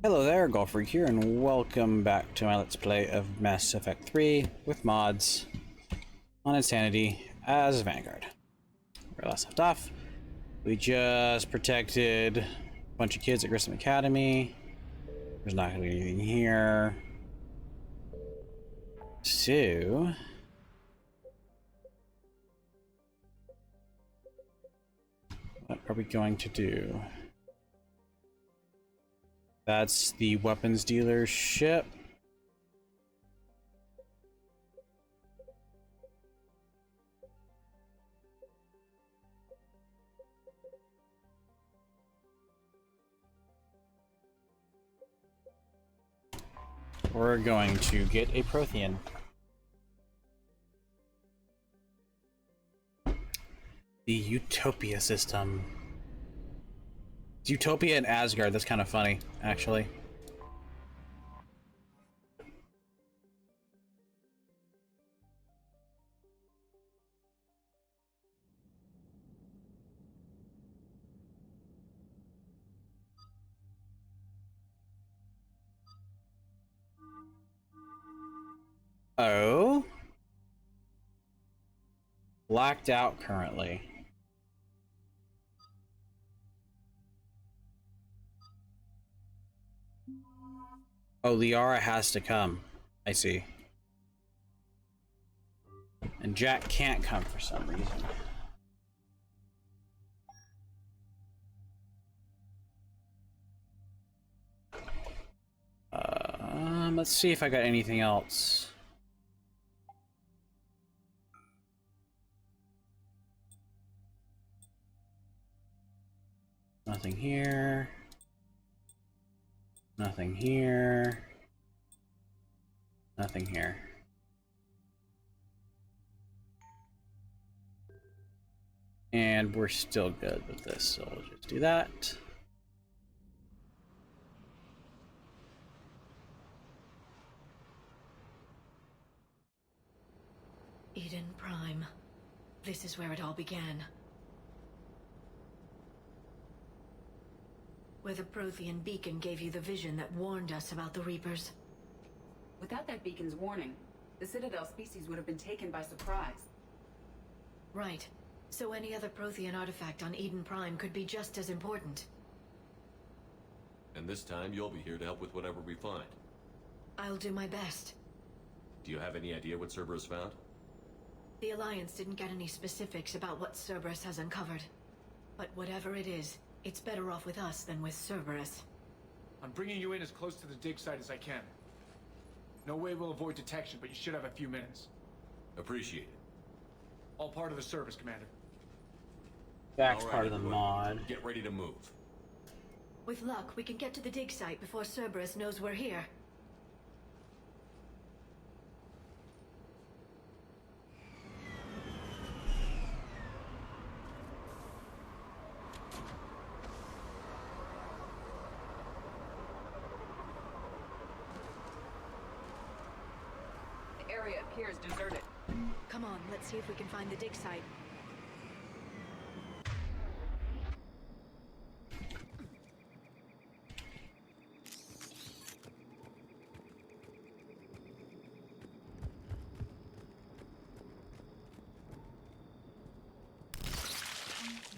Hello there, Golfreak here, and welcome back to my Let's Play of Mass Effect 3 with mods on Insanity as Vanguard. Where last left off, we just protected a bunch of kids at Grissom Academy. There's not going to be anything here. So... what are we going to do? That's the weapons dealer ship. We're going to get a Prothean. The Utopia system. It's Utopia and Asgard. That's kind of funny, actually. Oh? Blacked out currently. Oh, Liara has to come. I see. And Jack can't come for some reason. Let's see if I got anything else. Nothing here. Nothing here. Nothing here. And we're still good with this, so we'll just do that. Eden Prime. This is where it all began. Where the Prothean beacon gave you the vision that warned us about the Reapers. Without that beacon's warning, the Citadel species would have been taken by surprise. Right. So any other Prothean artifact on Eden Prime could be just as important. And this time you'll be here to help with whatever we find. I'll do my best. Do you have any idea what Cerberus found? The Alliance didn't get any specifics about what Cerberus has uncovered. But whatever it is, it's better off with us than with Cerberus. I'm bringing you in as close to the dig site as I can. No way we'll avoid detection, but you should have a few minutes. Appreciate it. All part of the service, Commander. Jack's All right, part of the everyone. mod. Get ready to move. With luck, we can get to the dig site before Cerberus knows we're here. The area appears deserted. Come on, let's see if we can find the dig site.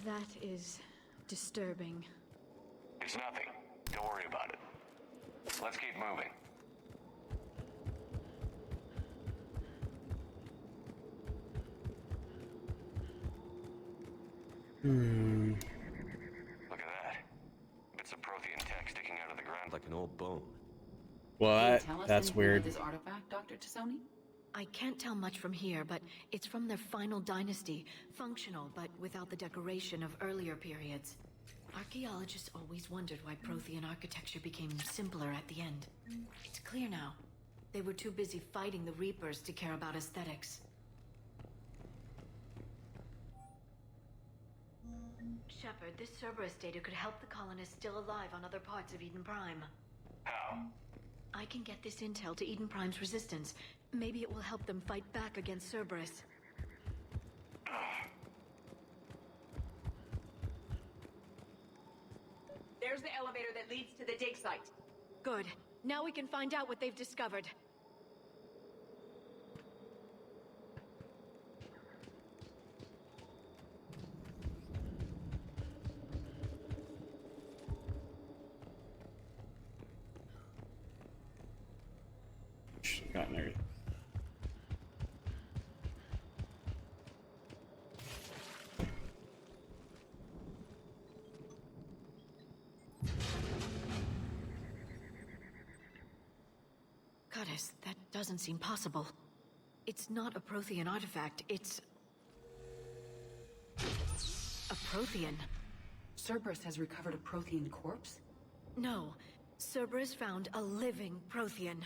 That is disturbing. It's nothing. Don't worry about it. Let's keep moving. Look at that. Bits of Prothean tech sticking out of the ground Like an old bone. Can you What? tell us That's anything weird. about this artifact, Dr. Tassoni? I can't tell much from here, but it's from their final dynasty. Functional, but without the decoration of earlier periods. Archaeologists always wondered why Prothean architecture became simpler at the end. It's clear now. They were too busy fighting the Reapers to care about aesthetics. Shepard, this Cerberus data could help the colonists still alive on other parts of Eden Prime. How? I can get this intel to Eden Prime's resistance. Maybe it will help them fight back against Cerberus. There's the elevator that leads to the dig site. Good. Now we can find out what they've discovered. Got there. Goddess, that doesn't seem possible. It's not a Prothean artifact, it's... a Prothean. Cerberus has recovered a Prothean corpse? No, Cerberus found a living Prothean.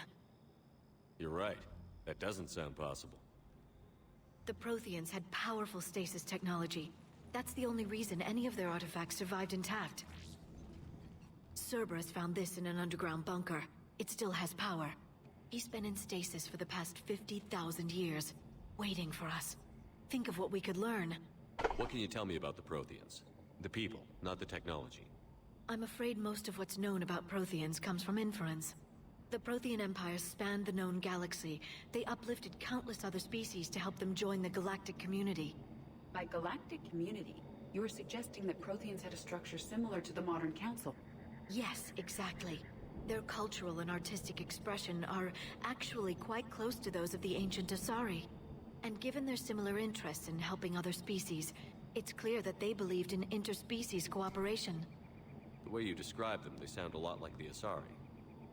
You're right. That doesn't sound possible. The Protheans had powerful stasis technology. That's the only reason any of their artifacts survived intact. Cerberus found this in an underground bunker. It still has power. He's been in stasis for the past 50,000 years, waiting for us. Think of what we could learn. What can you tell me about the Protheans? The people, not the technology. I'm afraid most of what's known about Protheans comes from inference. The Prothean Empire spanned the known galaxy. They uplifted countless other species to help them join the galactic community. By galactic community, you are suggesting that Protheans had a structure similar to the modern council. Yes, exactly. Their cultural and artistic expression are actually quite close to those of the ancient Asari. And given their similar interests in helping other species, it's clear that they believed in interspecies cooperation. The way you describe them, they sound a lot like the Asari.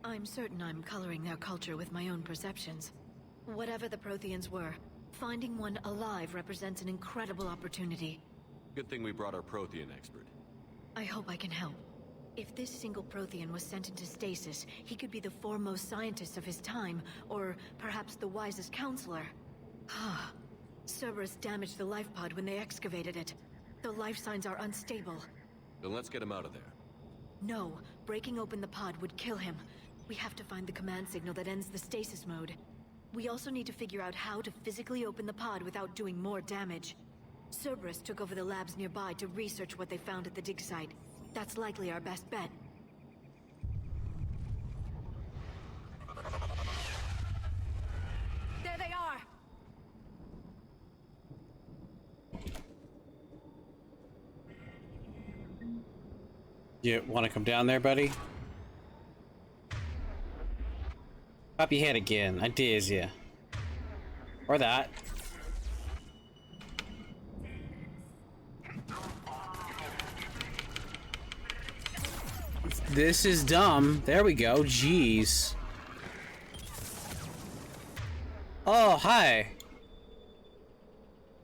I'm certain I'm coloring their culture with my own perceptions. Whatever the Protheans were, finding one alive represents an incredible opportunity. Good thing we brought our Prothean expert. I hope I can help. If this single Prothean was sent into stasis, he could be the foremost scientist of his time, or perhaps the wisest counselor. Cerberus damaged the life pod when they excavated it. The life signs are unstable. Then let's get him out of there. No, breaking open the pod would kill him. We have to find the command signal that ends the stasis mode. We also need to figure out how to physically open the pod without doing more damage. Cerberus took over the labs nearby to research what they found at the dig site. That's likely our best bet. There they are! You want to come down there, buddy? Pop your head again. I dare you. Or that. This is dumb. There we go. Jeez. Oh, hi.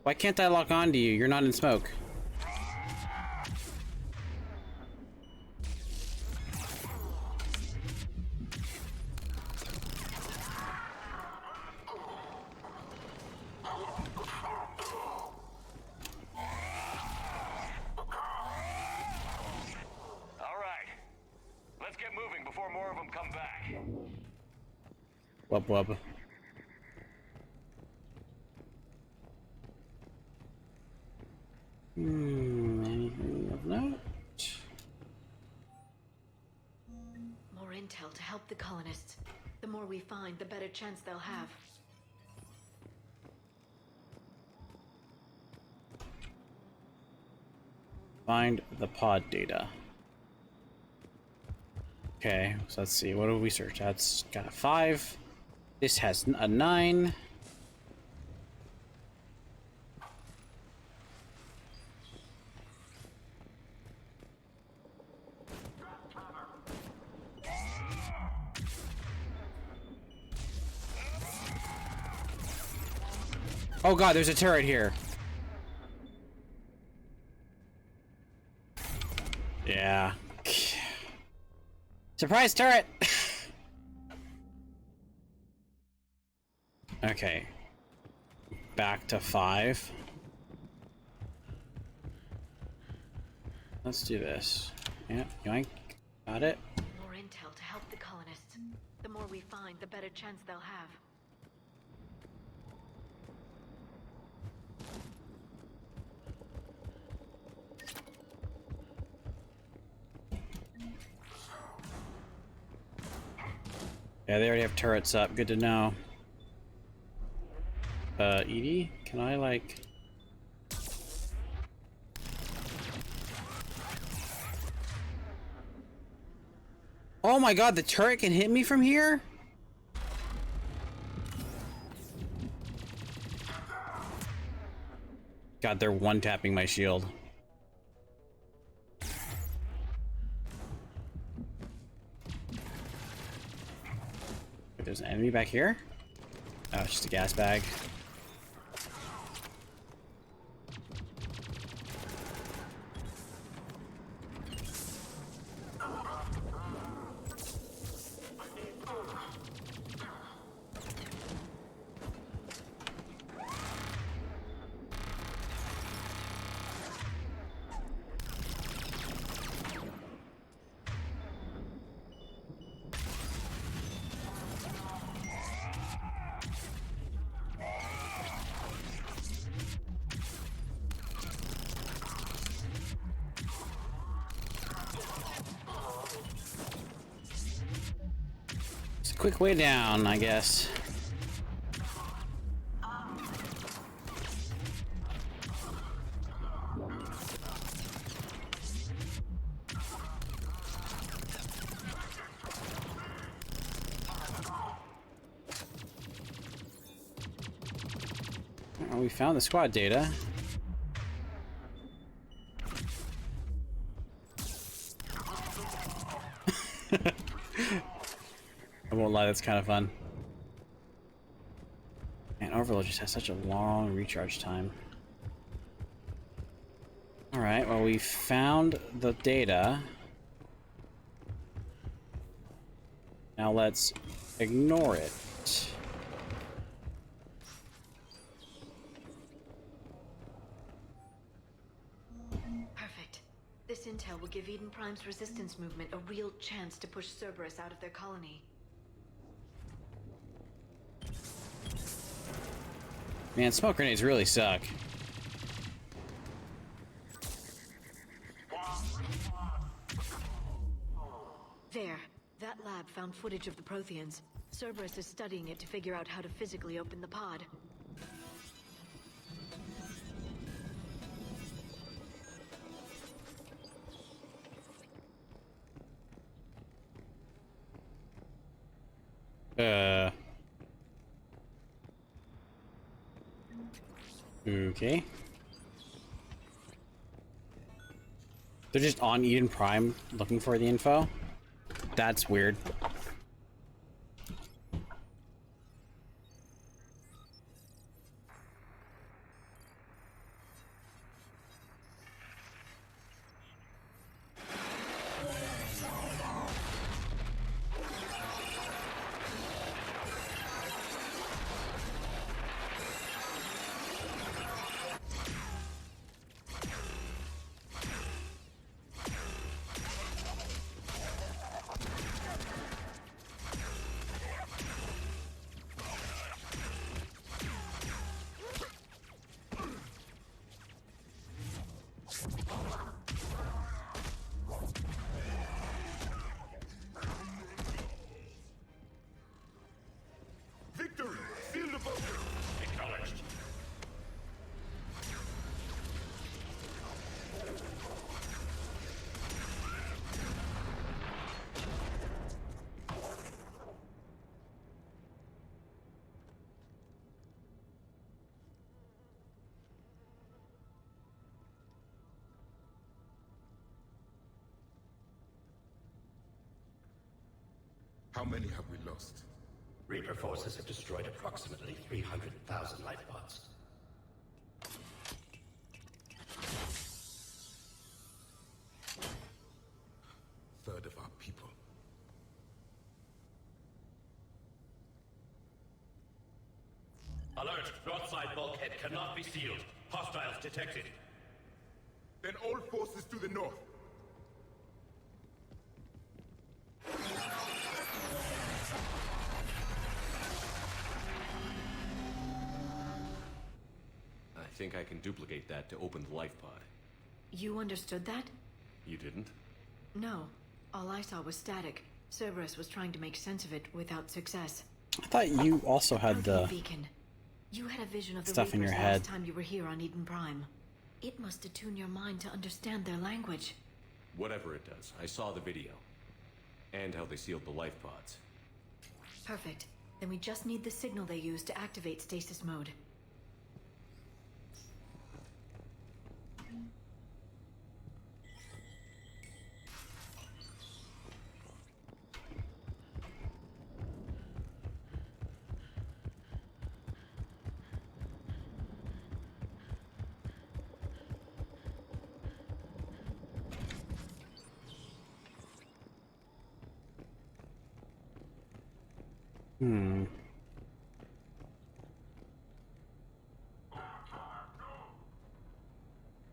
Why can't I lock on to you? You're not in smoke. Wub wub. Anything of note? More intel to help the colonists. The more we find, the better chance they'll have. Find the pod data. Okay, so let's see. What do we search? That's got a 5. This has a 9. Oh god, there's a turret here. Yeah. Surprise turret! Okay. Back to 5. Let's do this. Yeah, yoink. Got it. More intel to help the colonists. The more we find, the better chance they'll have. Yeah, they already have turrets up. Good to know. Edie, can I, like... Oh my god, the turret can hit me from here? God, they're one-tapping my shield. Wait, there's an enemy back here? Oh, it's just a gas bag. It's a quick way down, I guess. Well, we found the squad data. I won't lie, that's kind of fun. Man, Overload just has such a long recharge time. Alright, well, we found the data. Now let's ignore it. Perfect. This intel will give Eden Prime's resistance movement a real chance to push Cerberus out of their colony. Man, smoke grenades really suck. There. That lab found footage of the Protheans. Cerberus is studying it to figure out how to physically open the pod. Okay. They're just on Eden Prime looking for the info? That's weird. Victory! Seal the vote! Acknowledged. How many have we lost? Reaper forces have destroyed approximately 300,000 life pods. Third of our people. Alert! Broadside bulkhead cannot be sealed. Hostiles detected. Then all forces to the north. I think I can duplicate that to open the life pod. You understood that? You didn't? No. All I saw was static. Cerberus was trying to make sense of it without success. I thought you also had Protean the beacon. You had a vision of the stuff in Reapers your head. last time you were here on Eden Prime. It must attune your mind to understand their language. Whatever it does, I saw the video. And how they sealed the life pods. Perfect. Then we just need the signal they use to activate stasis mode.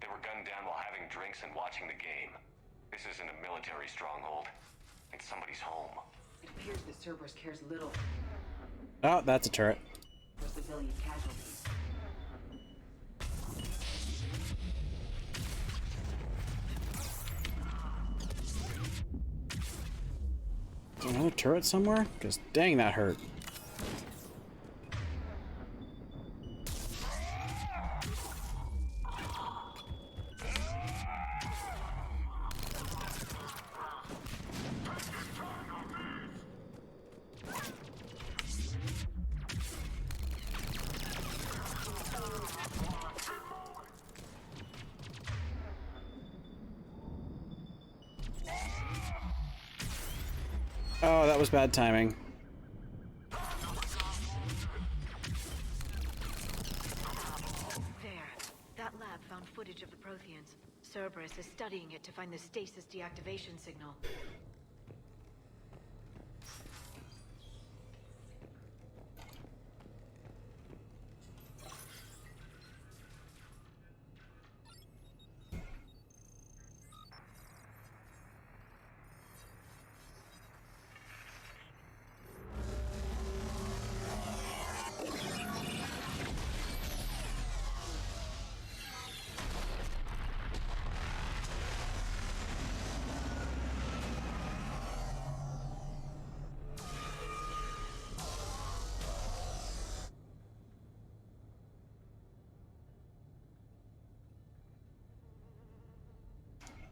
They were gunned down while having drinks and watching the game. This isn't a military stronghold. It's somebody's home. It appears that Cerberus cares little Oh, that's a turret. for civilian casualties. Is there another turret somewhere? Because dang, that hurt. Oh, that was bad timing. There. That lab found footage of the Protheans. Cerberus is studying it to find the stasis deactivation signal.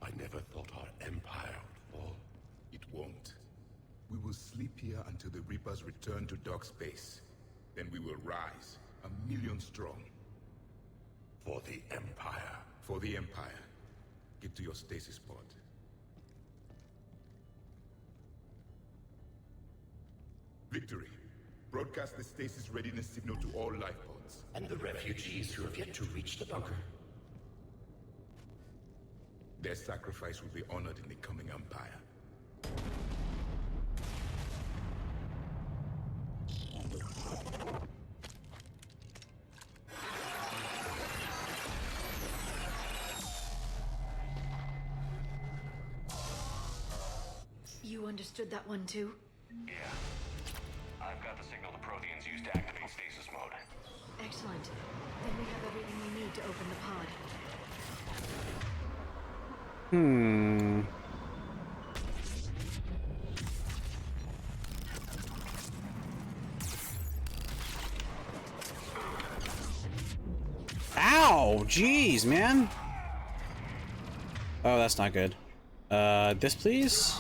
I never thought our empire would fall. It won't. We will sleep here until the Reapers return to dark space. Then we will rise, 1,000,000 strong. For the Empire. For the Empire. Get to your stasis pod. Victory. Broadcast the stasis readiness signal to all life pods. And the refugees who have yet to reach the bunker. Their sacrifice will be honored in the coming Empire. You understood that one too? Yeah. I've got the signal the Protheans use to activate stasis mode. Excellent. Then we have everything we need to open the pod. Ow! Jeez, man! Oh, that's not good. This please?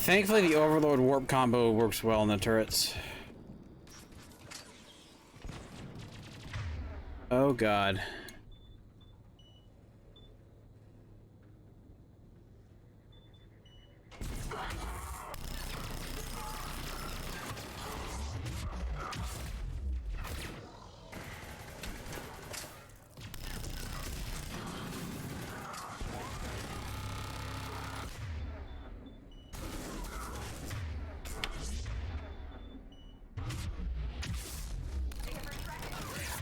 Thankfully, the Overload Warp combo works well in the turrets. Oh god.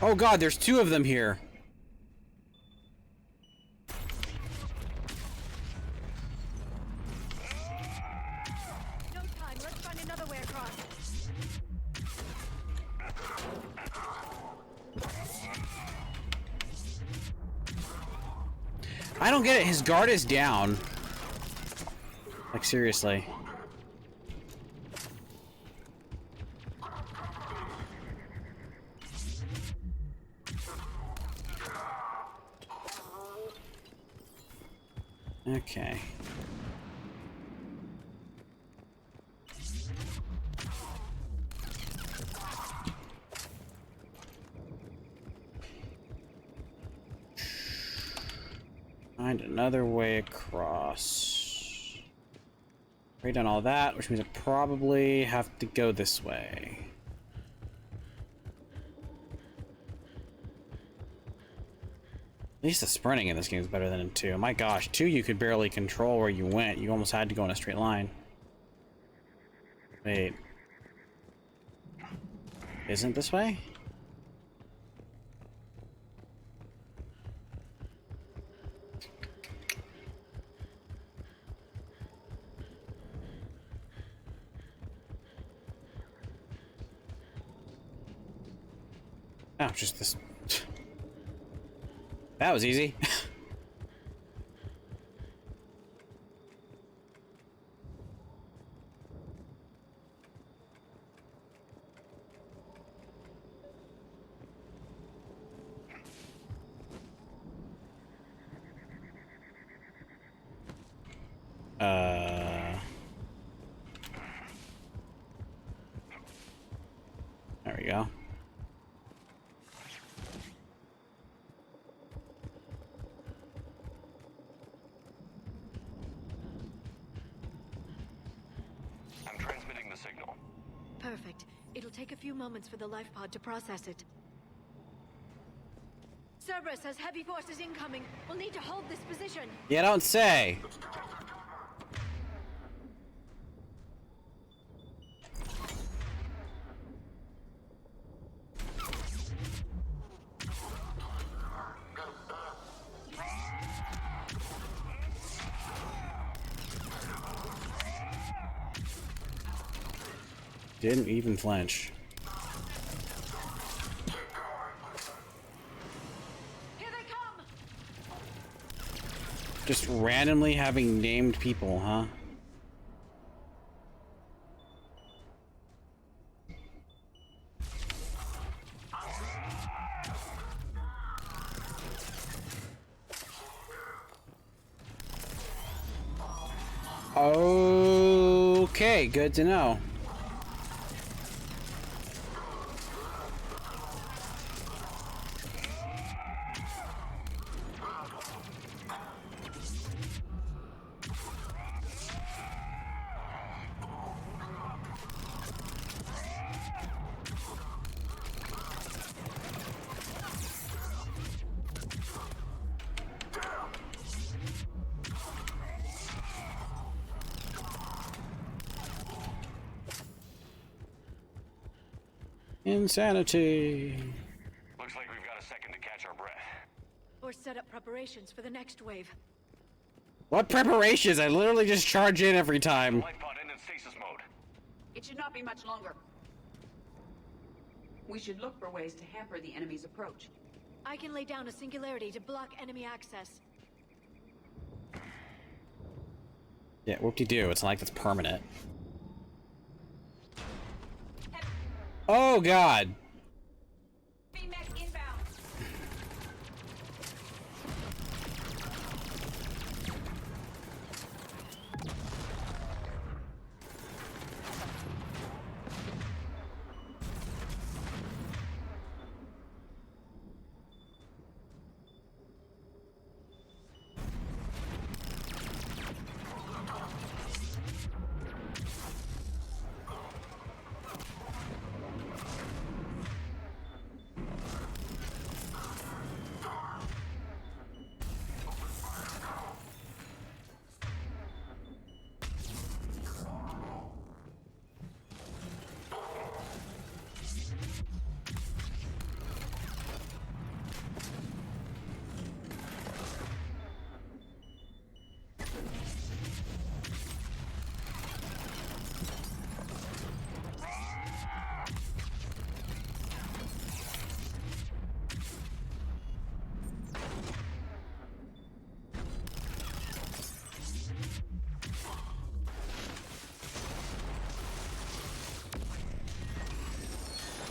Oh god, there's two of them here. No time. Let's find another way across. I don't get it. His guard is down. Like, seriously. Okay. Find another way across. Already done all that, which means I probably have to go this way. At least the sprinting in this game is better than in 2. My gosh, 2 you could barely control where you went. You almost had to go in a straight line. Wait. Isn't this way? Oh, just this. That was easy. There we go. I'm transmitting the signal. Perfect. It'll take a few moments for the life pod to process it. Cerberus has heavy forces incoming. We'll need to hold this position. You don't say. Didn't even flinch. Here they come! Just randomly having named people, huh? Okay, good to know. Insanity. Looks like we've got a second to catch our breath. Or set up preparations for the next wave. What preparations? I literally just charge in every time. Life pod in stasis mode. It should not be much longer. We should look for ways to hamper the enemy's approach. I can lay down a singularity to block enemy access. Yeah, whoop-de-doo. It's not like that's permanent. Oh, God.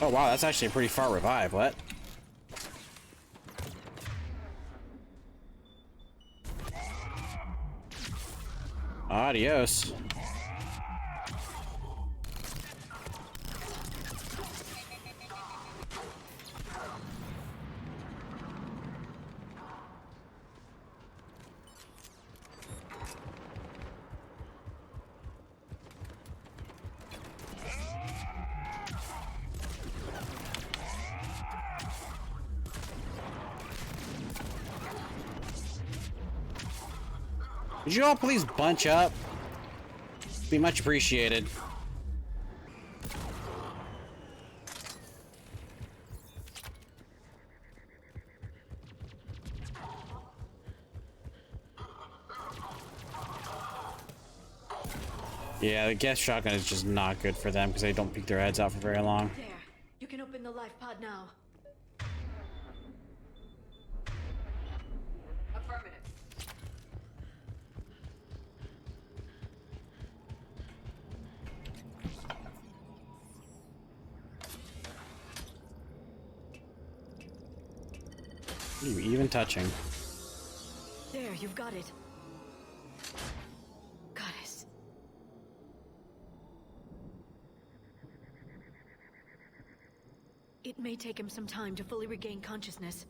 Oh wow, that's actually a pretty far revive. What? Adios. Would you all please bunch up? Be much appreciated. Yeah, the gas shotgun is just not good for them because they don't peek their heads out for very long. There. You can open the life pod now. Affirmative. What are you even touching? There, you've got it. Goddess. It may take him some time to fully regain consciousness.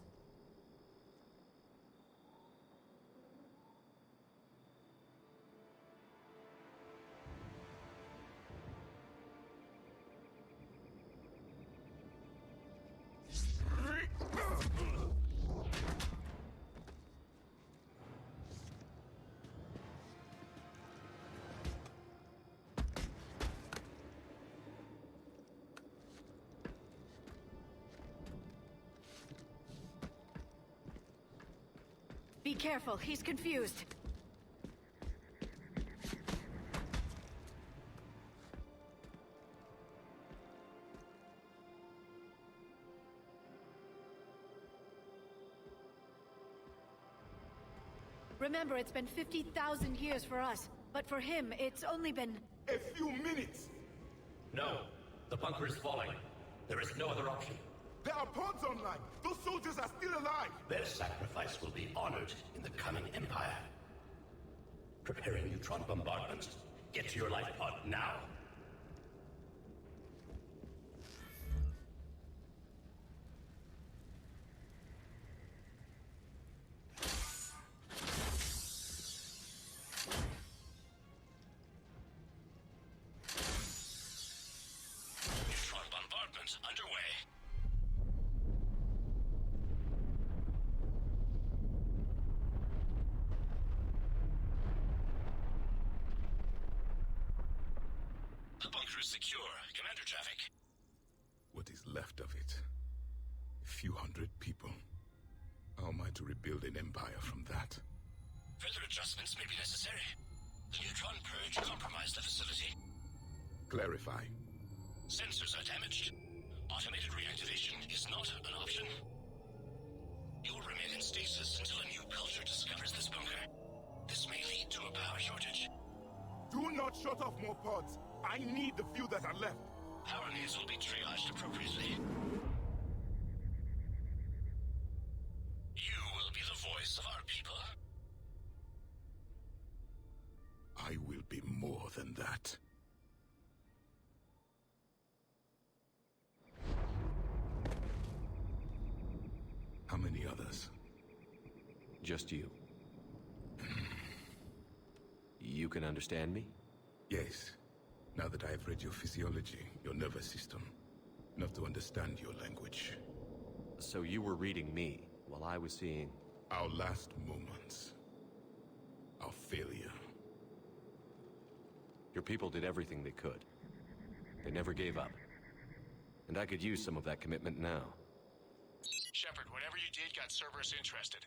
Be careful, he's confused. Remember, it's been 50,000 years for us, but for him, it's only been... A few minutes! No. The bunker is falling. There is no other option. There are pods online! Those soldiers are still alive! Their sacrifice will be honored in the coming Empire. Preparing neutron bombardment. Get to your life pod now. Neutron bombardment underway. The bunker is secure, Commander Javik. What is left of it? A few hundred people. How am I to rebuild an empire from that? Further adjustments may be necessary. The neutron purge compromised the facility. Clarify. Sensors are damaged. Automated reactivation is not an option. You will remain in stasis until a new culture discovers this bunker. This may lead to a power shortage. Do not shut off more pods! I need the few that are left! Power needs will be triaged appropriately. You will be the voice of our people. I will be more than that. How many others? Just you. You can understand me? Yes. Now that I have read your physiology, your nervous system, enough to understand your language. So you were reading me while I was seeing... Our last moments. Our failure. Your people did everything they could. They never gave up. And I could use some of that commitment now. Shepard, whatever you did got Cerberus interested.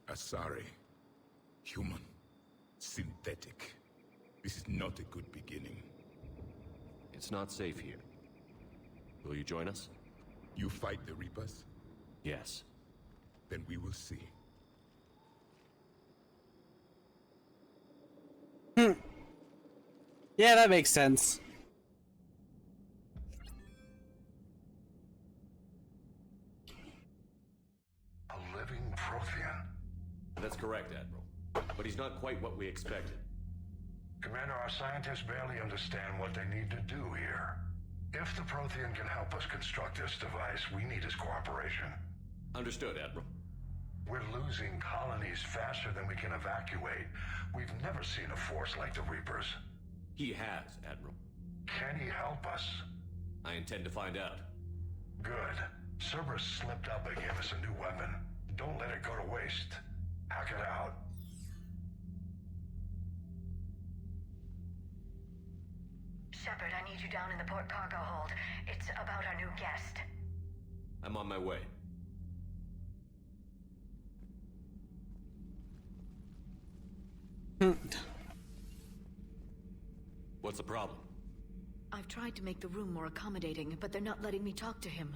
Asari. Human. Synthetic. This is not a good beginning. It's not safe here. Will you join us? You fight the Reapers? Yes. Then we will see. Yeah, that makes sense. not quite what we expected. Commander, our scientists barely understand what they need to do here. If the Prothean can help us construct this device, we need his cooperation. Understood, Admiral. We're losing colonies faster than we can evacuate. We've never seen a force like the Reapers. He has, Admiral. Can he help us? I intend to find out. Good. Cerberus slipped up and gave us a new weapon. Don't let it go to waste. Hackett out. Shepard, I need you down in the port cargo hold. It's about our new guest. I'm on my way. What's the problem? I've tried to make the room more accommodating, but they're not letting me talk to him.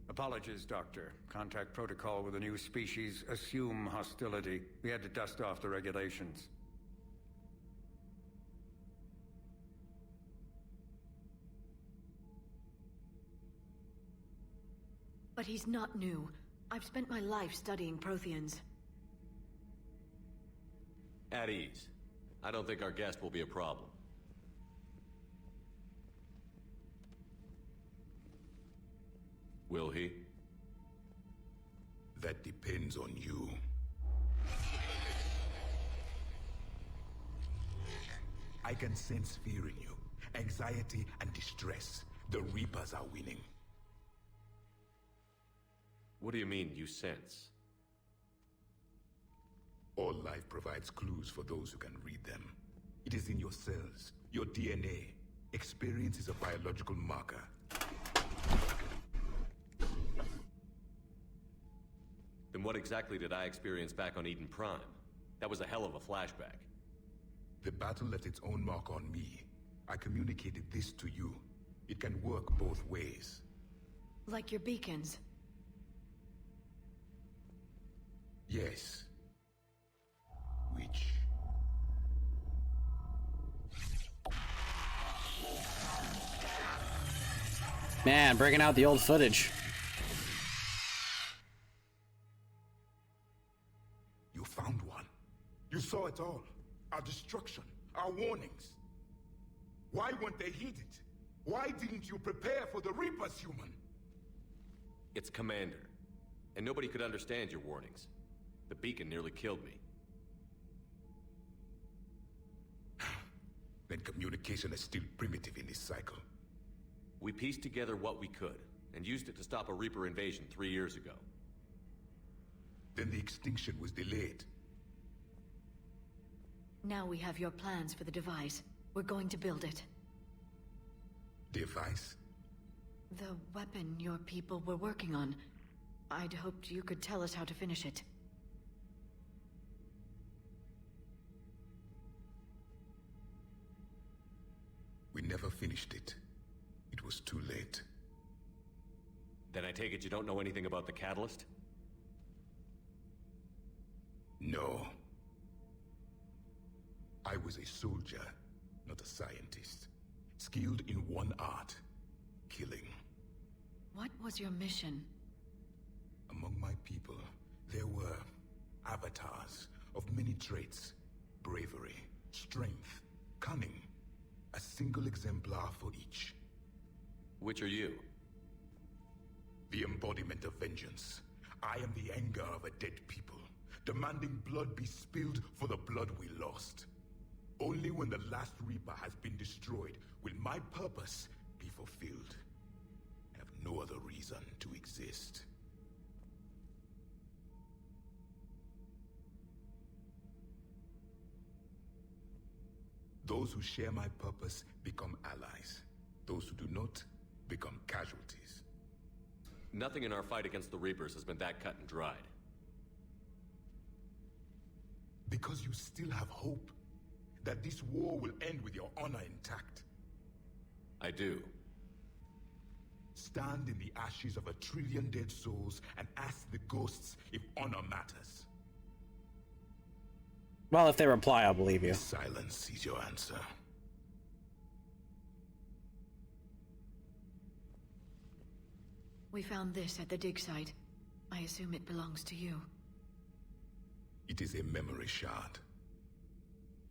Apologies, Doctor. Contact protocol with a new species. Assume hostility. We had to dust off the regulations. But he's not new. I've spent my life studying Protheans. At ease. I don't think our guest will be a problem. Will he? That depends on you. I can sense fear in you, anxiety and distress. The Reapers are winning. What do you mean, you sense? All life provides clues for those who can read them. It is in your cells, your DNA. Experience is a biological marker. Then what exactly did I experience back on Eden Prime? That was a hell of a flashback. The battle left its own mark on me. I communicated this to you. It can work both ways. Like your beacons. Yes. Which? Man, breaking out the old footage. You found one. You saw it all. Our destruction, our warnings. Why weren't they heeded? Why didn't you prepare for the Reapers, human? It's Commander. And nobody could understand your warnings. The beacon nearly killed me. Then communication is still primitive in this cycle. We pieced together what we could, and used it to stop a Reaper invasion 3 years ago. Then the extinction was delayed. Now we have your plans for the device. We're going to build it. Device? The weapon your people were working on. I'd hoped you could tell us how to finish it. We never finished it. It was too late. Then I take it you don't know anything about the catalyst? No. I was a soldier, not a scientist. Skilled in one art: killing. What was your mission? Among my people, there were avatars of many traits. Bravery, strength, cunning. A single exemplar for each. Which are you? The embodiment of vengeance. I am the anger of a dead people, demanding blood be spilled for the blood we lost. Only when the last Reaper has been destroyed will my purpose be fulfilled. I have no other reason to exist. Those who share my purpose become allies. Those who do not become casualties. Nothing in our fight against the Reapers has been that cut and dried. Because you still have hope that this war will end with your honor intact. I do. Stand in the ashes of 1 trillion dead souls and ask the ghosts if honor matters. Well, if they reply, I'll believe you. Silence is your answer. We found this at the dig site. I assume it belongs to you. It is a memory shard.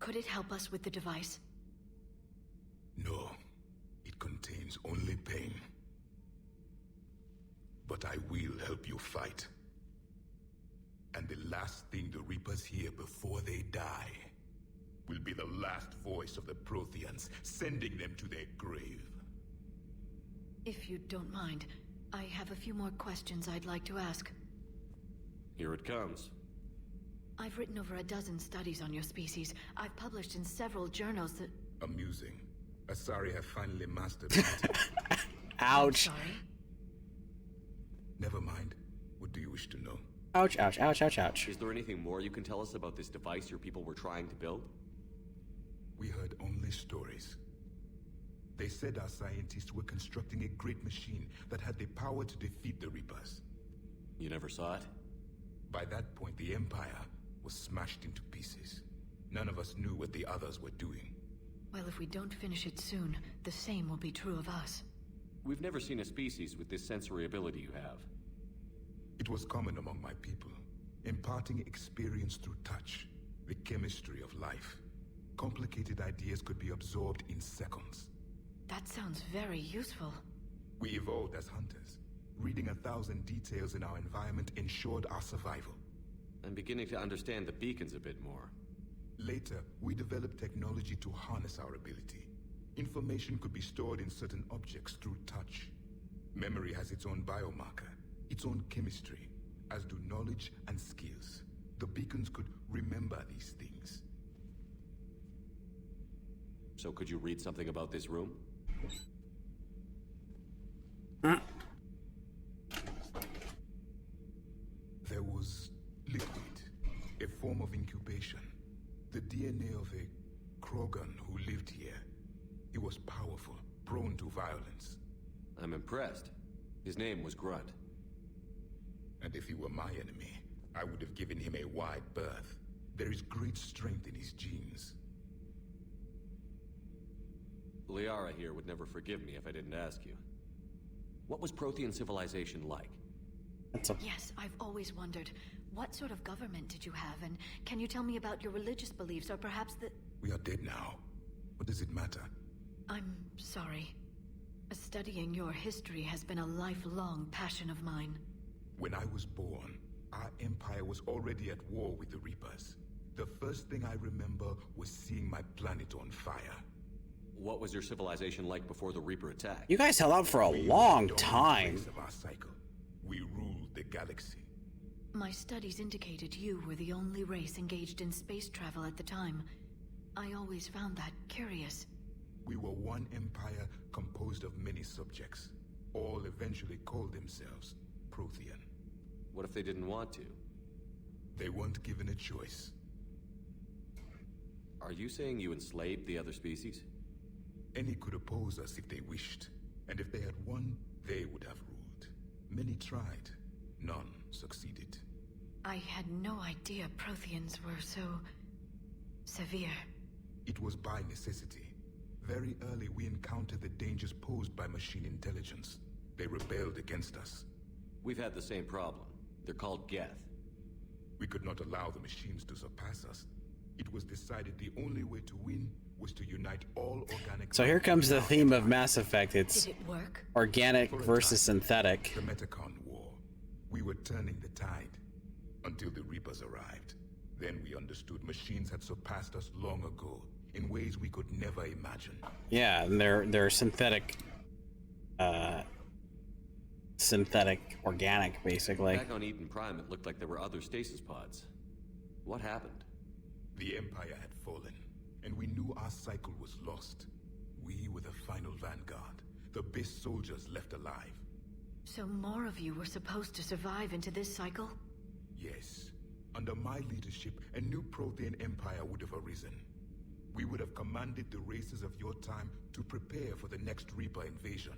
Could it help us with the device? No, it contains only pain. But I will help you fight. And the last thing the Reapers hear before they die will be the last voice of the Protheans, sending them to their grave. If you don't mind, I have a few more questions I'd like to ask. Here it comes. I've written over a dozen studies on your species. I've published in several journals that... Amusing. Asari have finally mastered it. Ouch. Sorry? Never mind. What do you wish to know? Ouch, ouch, ouch, ouch, ouch. Is there anything more you can tell us about this device your people were trying to build? We heard only stories. They said our scientists were constructing a great machine that had the power to defeat the Reapers. You never saw it? By that point, the Empire was smashed into pieces. None of us knew what the others were doing. Well, if we don't finish it soon, the same will be true of us. We've never seen a species with this sensory ability you have. It was common among my people, imparting experience through touch, the chemistry of life. Complicated ideas could be absorbed in seconds. That sounds very useful. We evolved as hunters. Reading 1,000 details in our environment ensured our survival. I'm beginning to understand the beacons a bit more. Later, we developed technology to harness our ability. Information could be stored in certain objects through touch. Memory has its own biomarker, its own chemistry, as do knowledge and skills. The beacons could remember these things. So could you read something about this room? There was liquid, a form of incubation. The DNA of a Krogan who lived here. He was powerful, prone to violence. I'm impressed. His name was Grunt. And if he were my enemy, I would have given him a wide berth. There is great strength in his genes. Liara here would never forgive me if I didn't ask you. What was Prothean civilization like? Yes, I've always wondered. What sort of government did you have, and can you tell me about your religious beliefs, or perhaps the... We are dead now. What does it matter? I'm sorry. Studying your history has been a lifelong passion of mine. When I was born, our empire was already at war with the Reapers. The first thing I remember was seeing my planet on fire. What was your civilization like before the Reaper attack? You guys held out for a long time. Of our cycle. We ruled the galaxy. My studies indicated you were the only race engaged in space travel at the time. I always found that curious. We were one empire composed of many subjects. All eventually called themselves Prothean. What if they didn't want to? They weren't given a choice. Are you saying you enslaved the other species? Any could oppose us if they wished. And if they had won, they would have ruled. Many tried. None succeeded. I had no idea Protheans were so... severe. It was by necessity. Very early we encountered the dangers posed by machine intelligence. They rebelled against us. We've had the same problem. They're called Geth. We could not allow the machines to surpass us. It was decided the only way to win was to unite all organic... So here comes the theme of Mass Effect. It's Did it work? organic versus synthetic. The Metacon War. We were turning the tide. Until the Reapers arrived. Then we understood machines had surpassed us long ago, in ways we could never imagine. Yeah, and they're synthetic, organic, basically. Back on Eden Prime, it looked like there were other stasis pods. What happened? The Empire had fallen, and we knew our cycle was lost. We were the final Vanguard, the best soldiers left alive. So more of you were supposed to survive into this cycle? Yes. Under my leadership, a new Prothean empire would have arisen. We would have commanded the races of your time to prepare for the next Reaper invasion.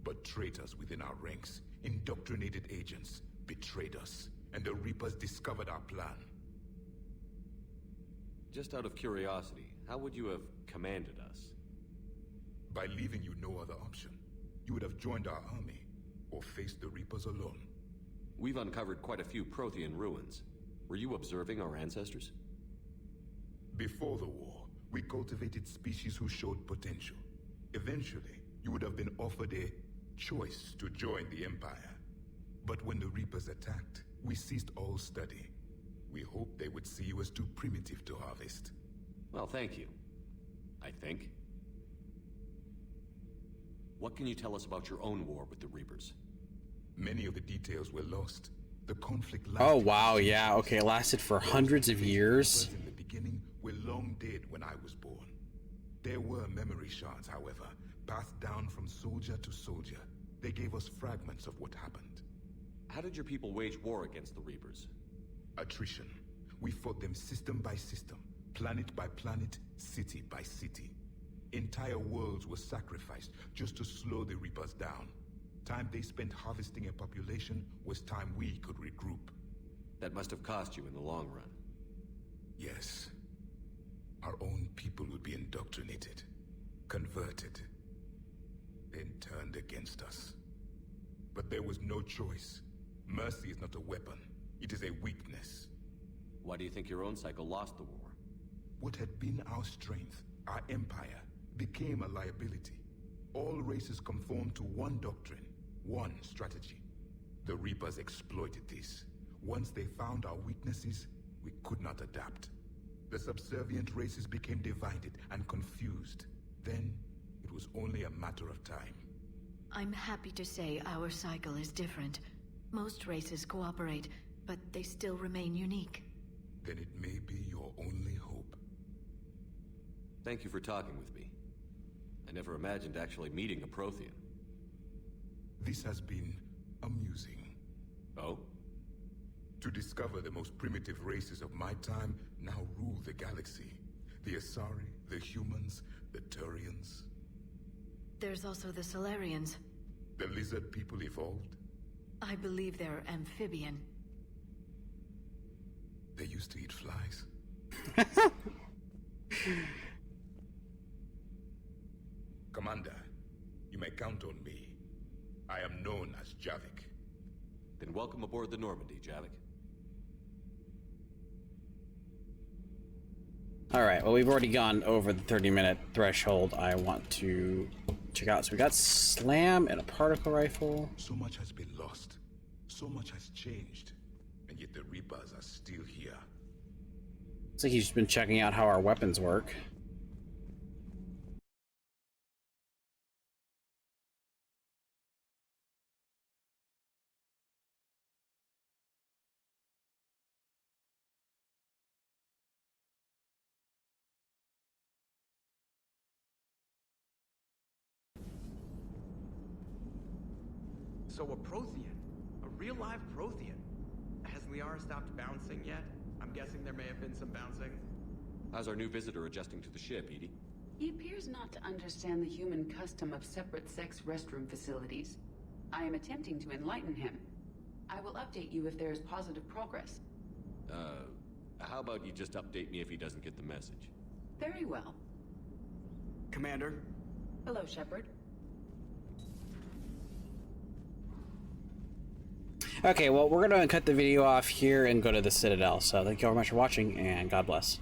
But traitors within our ranks, indoctrinated agents, betrayed us, and the Reapers discovered our plan. Just out of curiosity, how would you have commanded us? By leaving you no other option. You would have joined our army, or faced the Reapers alone. We've uncovered quite a few Prothean ruins. Were you observing our ancestors? Before the war, we cultivated species who showed potential. Eventually, you would have been offered a choice to join the Empire. But when the Reapers attacked, we ceased all study. We hoped they would see you as too primitive to harvest. Well, thank you. I think. What can you tell us about your own war with the Reapers? Many of the details were lost. The conflict lasted. Oh wow, yeah, okay, it lasted for hundreds of years. In the beginning, were long dead when I was born. There were memory shards, however, passed down from soldier to soldier. They gave us fragments of what happened. How did your people wage war against the Reapers? Attrition. We fought them system by system, planet by planet, city by city. Entire worlds were sacrificed just to slow the Reapers down. Time they spent harvesting a population was time we could regroup. That must have cost you in the long run. Yes. Our own people would be indoctrinated, converted, then turned against us. But there was no choice. Mercy is not a weapon. It is a weakness. Why do you think your own cycle lost the war? What had been our strength, our empire, became a liability. All races conformed to one doctrine, one strategy. The Reapers exploited this. Once they found our weaknesses, we could not adapt. The subservient races became divided and confused. Then, it was only a matter of time. I'm happy to say our cycle is different. Most races cooperate, but they still remain unique. Then it may be your only hope. Thank you for talking with me. I never imagined actually meeting a Prothean. This has been amusing. Oh? To discover the most primitive races of my time now rule the galaxy. The Asari, the humans, the Turians. There's also the Solarians. The lizard people evolved? I believe they're amphibian. They used to eat flies. Commander, you may count on me. I am known as Javik. Then welcome aboard the Normandy, Javik. Alright, well we've already gone over the 30-minute threshold I want to check out. So we got Slam and a particle rifle. So much has been lost. So much has changed. And yet the Reapers are still here. Looks like he's been checking out how our weapons work. So a Prothean? A real live Prothean? Has Liara stopped bouncing yet? I'm guessing there may have been some bouncing. How's our new visitor adjusting to the ship, Edie? He appears not to understand the human custom of separate sex restroom facilities. I am attempting to enlighten him. I will update you if there is positive progress. How about you just update me if he doesn't get the message? Very well. Commander? Hello, Shepard. Okay, well, we're going to cut the video off here and go to the Citadel. So thank you all very much for watching, and God bless.